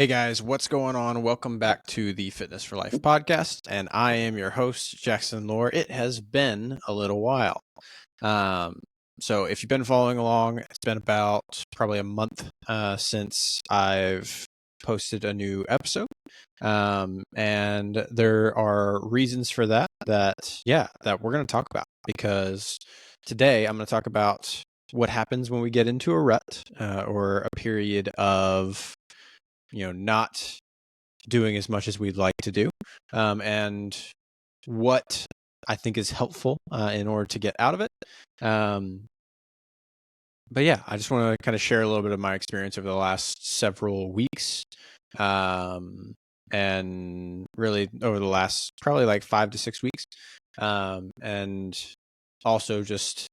Hey guys, what's going on? Welcome back to the Fitness for Life podcast, and I am your host, Jackson Lore. It has been a little while. So if you've been following along, it's been about probably a month since I've posted a new episode. And there are reasons for that we're going to talk about, because today I'm going to talk about what happens when we get into a rut or a period of not doing as much as we'd like to do, and what I think is helpful in order to get out of it. But yeah, I just want to kind of share a little bit of my experience over the last several weeks, and really over the last probably like 5 to 6 weeks, and also just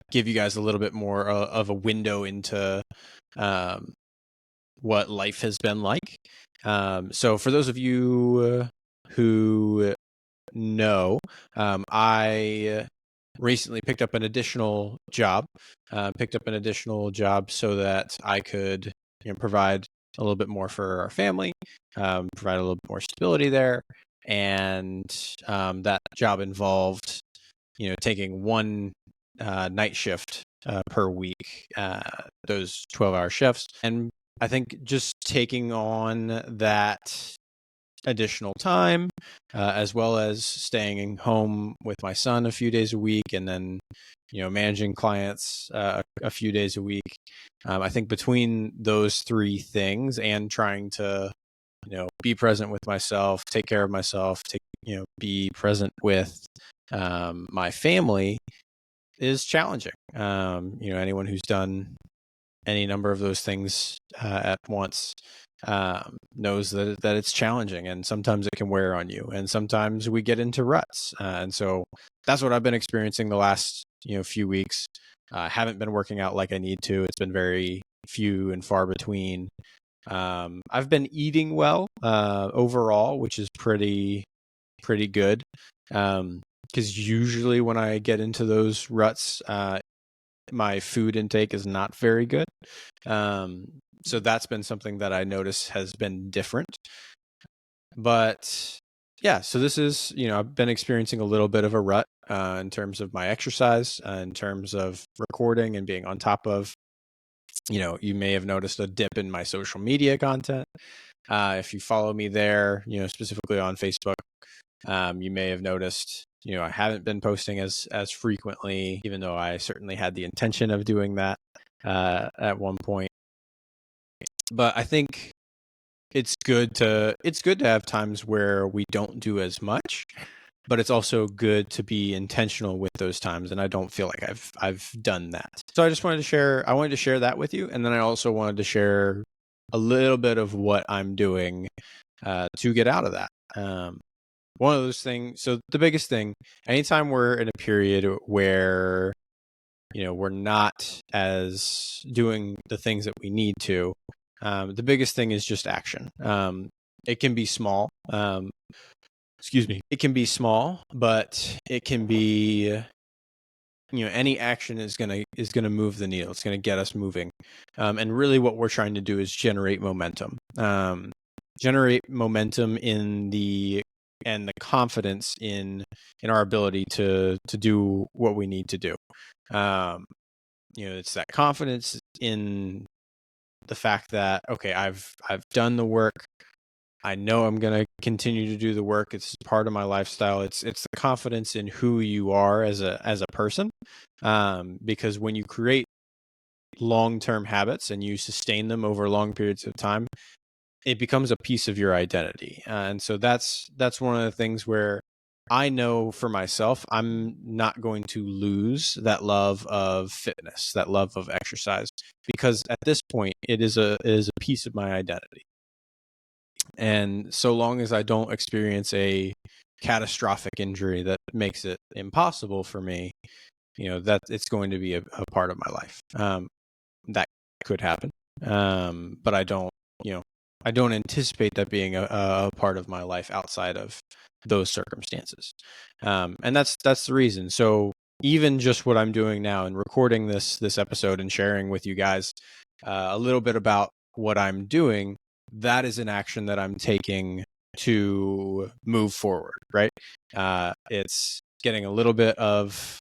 give you guys a little bit more of a window into what life has been like. So for those of you who know, I recently picked up an additional job, so that I could provide a little bit more for our family, provide a little bit more stability there. And that job involved, taking one night shift per week, those 12-hour shifts. And I think just taking on that additional time, as well as staying home with my son a few days a week, and then managing clients a few days a week. I think between those three things and trying to be present with myself, take care of myself, be present with my family is challenging. Anyone who's done any number of those things at once knows that it's challenging, and sometimes it can wear on you, and sometimes we get into ruts. And so that's what I've been experiencing the last few weeks. I haven't been working out like I need to. It's been very few and far between. I've been eating well overall, which is pretty good. Because usually when I get into those ruts, my food intake is not very good. So that's been something that I notice has been different. But yeah, so this is, I've been experiencing a little bit of a rut in terms of my exercise, in terms of recording and being on top of, you may have noticed a dip in my social media content. If you follow me there, specifically on Facebook, you may have noticed, I haven't been posting as frequently, even though I certainly had the intention of doing that at one point. But I think it's good to have times where we don't do as much, but it's also good to be intentional with those times. And I don't feel like I've done that. So I wanted to share that with you. And then I also wanted to share a little bit of what I'm doing to get out of that. One of those things. So the biggest thing, anytime we're in a period where, we're not as doing the things that we need to, the biggest thing is just action. It can be small. It can be small, but it can be, any action is gonna move the needle. It's gonna get us moving. And really what we're trying to do is generate momentum. Generate momentum in the confidence in our ability to do what we need to do. It's that confidence in the fact that, okay, I've done the work. I know I'm going to continue to do the work. It's part of my lifestyle. It's the confidence in who you are as a person. Because when you create long-term habits and you sustain them over long periods of time, it becomes a piece of your identity. And so that's one of the things where I know for myself, I'm not going to lose that love of fitness, that love of exercise, because at this point it is a piece of my identity. And so long as I don't experience a catastrophic injury that makes it impossible for me, that it's going to be a part of my life. That could happen. But I don't anticipate that being a part of my life outside of those circumstances. And that's the reason. So even just what I'm doing now and recording this episode and sharing with you guys a little bit about what I'm doing that is an action that I'm taking to move forward, right? It's getting a little bit of,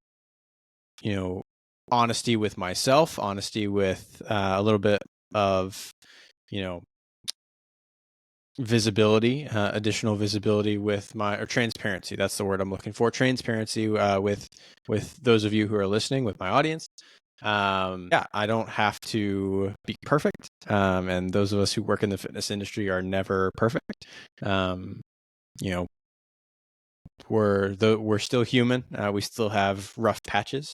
honesty with myself, honesty with a little bit of, visibility, additional visibility with or transparency. That's the word I'm looking for. Transparency with those of you who are listening, with my audience. I don't have to be perfect. And those of us who work in the fitness industry are never perfect. You know, we're still human. We still have rough patches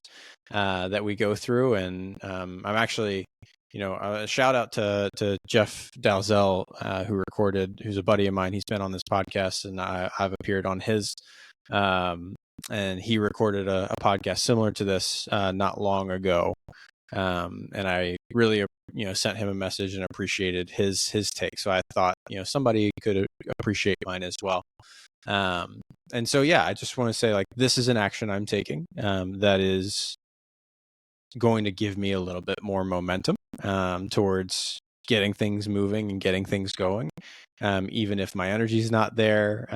that we go through, and I'm actually, a shout out to Jeff Dalzell, who's a buddy of mine. He's been on this podcast, and I've appeared on his. And he recorded a podcast similar to this not long ago, and I really sent him a message and appreciated his take. So I thought somebody could appreciate mine as well. And so, I just want to say, like, this is an action I'm taking that is going to give me a little bit more momentum towards getting things moving and getting things going, even if my energy is not there,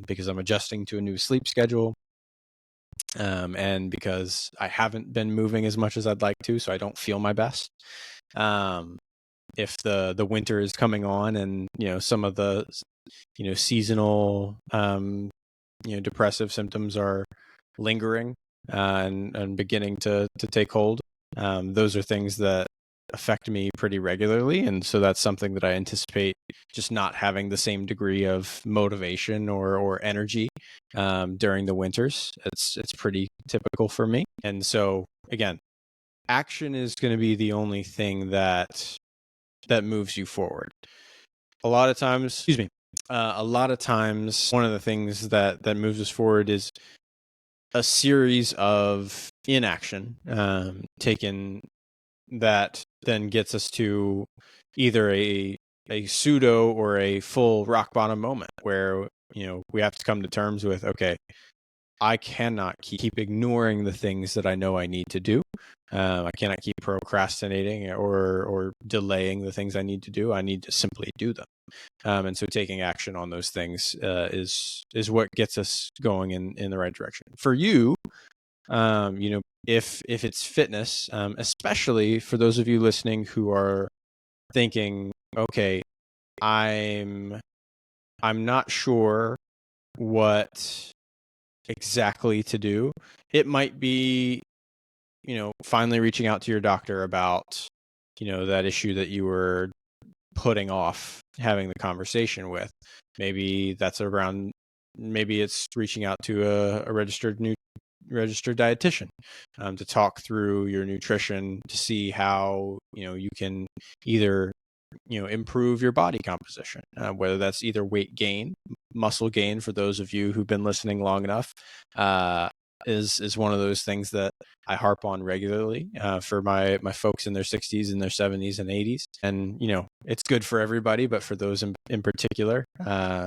because I'm adjusting to a new sleep schedule, and because I haven't been moving as much as I'd like to, so I don't feel my best. If the winter is coming on, and some of the seasonal depressive symptoms are lingering and beginning to take hold, those are things that affect me pretty regularly, and so that's something that I anticipate just not having the same degree of motivation or energy during the winters. It's pretty typical for me, and so again, action is going to be the only thing that moves you forward. A lot of times, one of the things that moves us forward is a series of inaction taken that then gets us to either a pseudo or a full rock bottom moment where we have to come to terms with, okay, I cannot keep ignoring the things that I know I need to do. I cannot keep procrastinating or delaying the things I need to do. I need to simply do them. And so taking action on those things is what gets us going in the right direction. For you, if it's fitness, especially for those of you listening who are thinking, okay, I'm not sure what exactly to do. It might be, finally reaching out to your doctor about, that issue that you were putting off having the conversation with. Maybe it's reaching out to a registered dietitian to talk through your nutrition, to see how you can either improve your body composition, whether that's either weight gain, muscle gain. For those of you who've been listening long enough, is one of those things that I harp on regularly for my folks in their 60s and their 70s and 80s. And it's good for everybody, but for those in particular,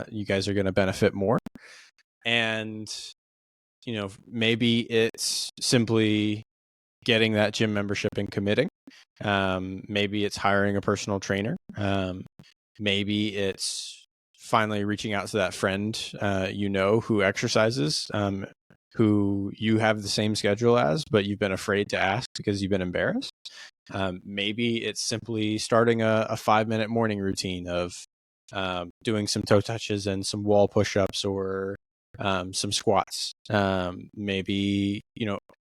you guys are going to benefit more. And maybe it's simply getting that gym membership and committing. Maybe it's hiring a personal trainer. Maybe it's finally reaching out to that friend who exercises, who you have the same schedule as, but you've been afraid to ask because you've been embarrassed. Maybe it's simply starting a 5-minute morning routine of doing some toe touches and some wall push-ups, or some squats. Maybe,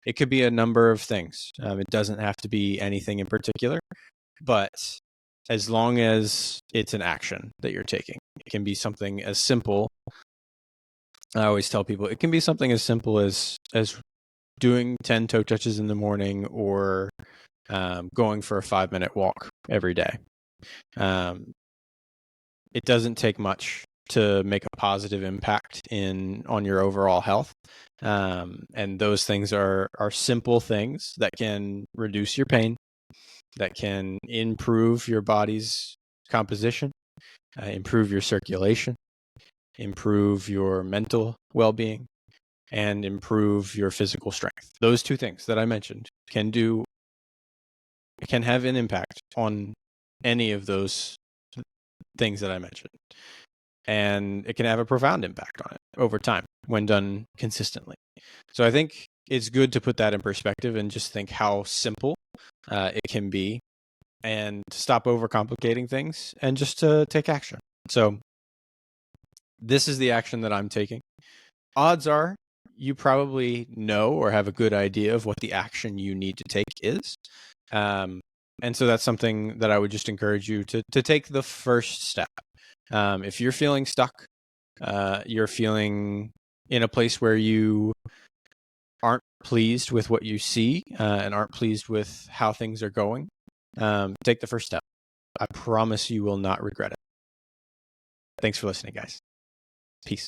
it could be a number of things. It doesn't have to be anything in particular, but as long as it's an action that you're taking, it can be something as simple. I always tell people it can be something as simple as doing 10 toe touches in the morning, or going for a 5-minute walk every day. It doesn't take much to make a positive impact on your overall health. And those things are simple things that can reduce your pain, that can improve your body's composition, improve your circulation, improve your mental well-being, and improve your physical strength. Those two things that I mentioned can have an impact on any of those things that I mentioned. And it can have a profound impact on it over time when done consistently. So I think it's good to put that in perspective and just think how simple it can be, and stop overcomplicating things and just to take action. So this is the action that I'm taking. Odds are you probably know or have a good idea of what the action you need to take is. And so that's something that I would just encourage you to take the first step. If you're feeling stuck, you're feeling in a place where you aren't pleased with what you see and aren't pleased with how things are going, take the first step. I promise you will not regret it. Thanks for listening, guys. Peace.